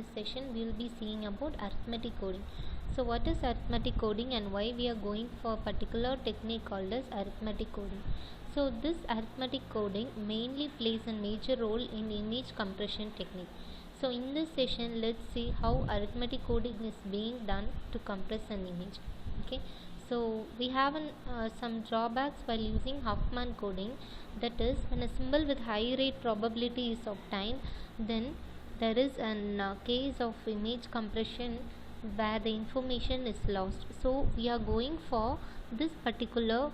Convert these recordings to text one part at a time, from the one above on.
this session we will be seeing about arithmetic coding. So what is arithmetic coding and why we are going for a particular technique called as arithmetic coding? So this arithmetic coding mainly plays a major role in image compression technique. So in this session let's see how arithmetic coding is being done to compress an image. Okay. So we have some drawbacks while using Huffman coding, that is when a symbol with high rate probability is obtained, then there is an case of image compression where the information is lost. So we are going for this particular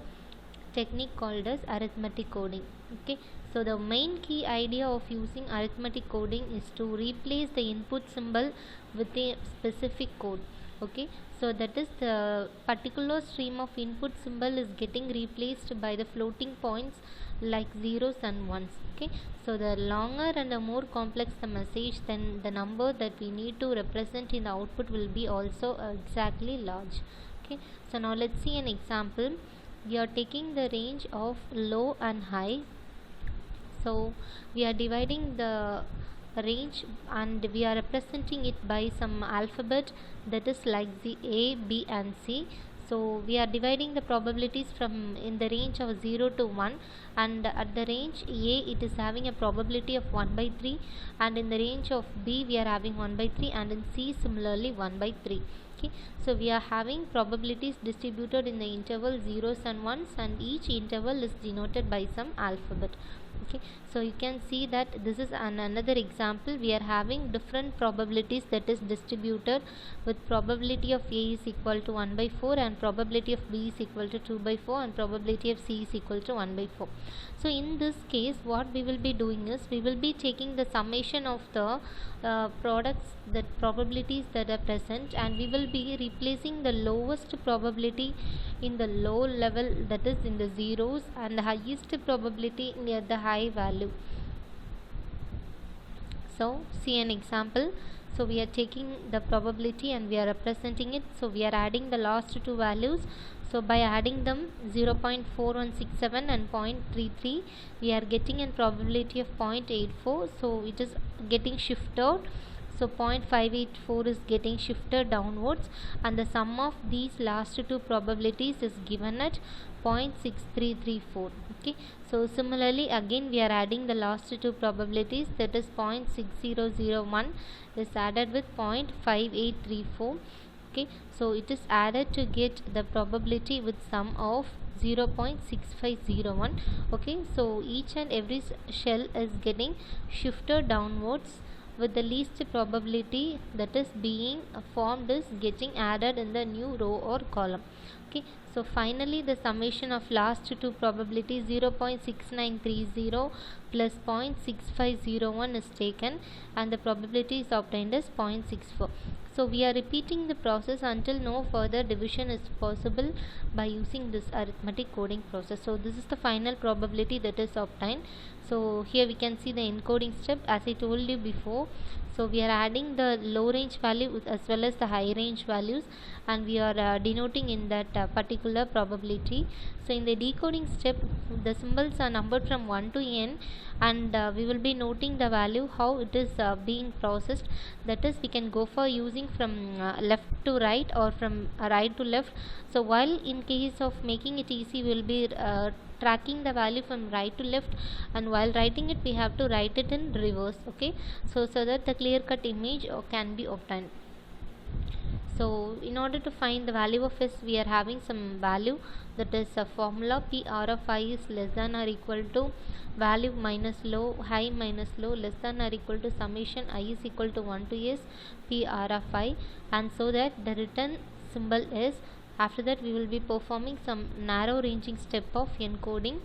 technique called as arithmetic coding. Okay, so the main key idea of using arithmetic coding is to replace the input symbol with a specific code. Okay, so that is the particular stream of input symbol is getting replaced by the floating points like zeros and ones. Okay, so the longer and the more complex the message, then the number that we need to represent in the output will be also exactly large. Okay, so now let's see an example. We are taking the range of low and high. So we are dividing the range and we are representing it by some alphabet, that is like the A, B and C. So we are dividing the probabilities from in the range of 0 to 1, and at the range A it is having a probability of 1 by 3, and in the range of B we are having 1 by 3, and in C similarly 1 by 3. Okay, so we are having probabilities distributed in the interval zeros and ones, and each interval is denoted by some alphabet. Okay, so you can see that this is another example. We are having different probabilities that is distributed, with probability of A is equal to 1 by 4, and probability of B is equal to 2 by 4, and probability of C is equal to 1 by 4. So in this case what we will be doing is we will be taking the summation of the products, that probabilities that are present, and we will be replacing the lowest probability in the low level, that is in the zeros, and the highest probability near the high value. So see an example. So we are taking the probability and we are representing it. So we are adding the last two values. So by adding them 0.4167 and 0.33, we are getting a probability of 0.84. So it is getting shifted. So 0.584 is getting shifted downwards, and the sum of these last two probabilities is given at 0.6334. Okay, so similarly again we are adding the last two probabilities, that is 0.6001 is added with 0.5834. Okay, so it is added to get the probability with sum of 0.6501. Okay, so each and every shell is getting shifted downwards, with the least probability that is being formed is getting added in the new row or column. Okay, so finally the summation of last two probabilities 0.6930 plus 0.6501 is taken, and the probability is obtained as 0.64. So we are repeating the process until no further division is possible by using this arithmetic coding process. So this is the final probability that is obtained. So here we can see the encoding step as I told you before. So we are adding the low range value as well as the high range values, and we are denoting in that particular probability. So in the decoding step the symbols are numbered from 1 to n, and we will be noting the value how it is being processed. That is, we can go for using from left to right or from right to left. So while in case of making it easy we will be tracking the value from right to left, and while writing it we have to write it in reverse. Okay, so that the clear cut image can be obtained. So in order to find the value of s, we are having some value, that is a formula P r of I is less than or equal to value minus low, high minus low, less than or equal to summation I is equal to 1 to s P r of I, and so that the written symbol is. After that we will be performing some narrow ranging step of encoding,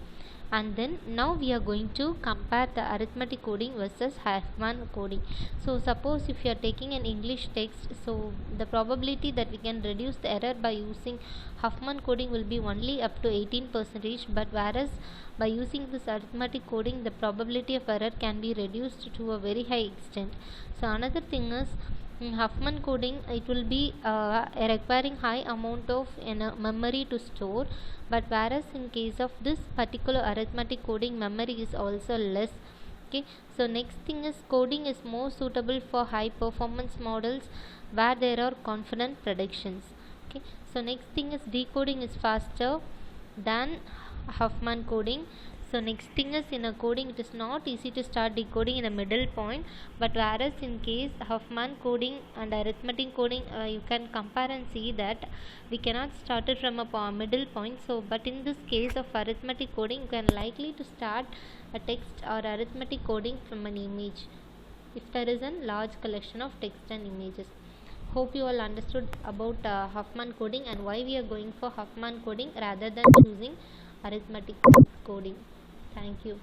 and then now we are going to compare the arithmetic coding versus Huffman coding. So suppose if you are taking an English text, so the probability that we can reduce the error by using Huffman coding will be only up to 18%, but whereas by using this arithmetic coding the probability of error can be reduced to a very high extent. So another thing is, in Huffman coding it will be requiring high amount of memory to store, but whereas in case of this particular arithmetic coding memory is also less. Okay, so next thing is coding is more suitable for high performance models where there are confident predictions. Okay, so next thing is decoding is faster than Huffman coding. So next thing is in a coding it is not easy to start decoding in a middle point, but whereas in case Huffman coding and arithmetic coding, you can compare and see that we cannot start it from a middle point. So but in this case of arithmetic coding, you can likely to start a text or arithmetic coding from an image if there is a large collection of text and images. Hope you all understood about Huffman coding and why we are going for Huffman coding rather than choosing arithmetic coding. Thank you.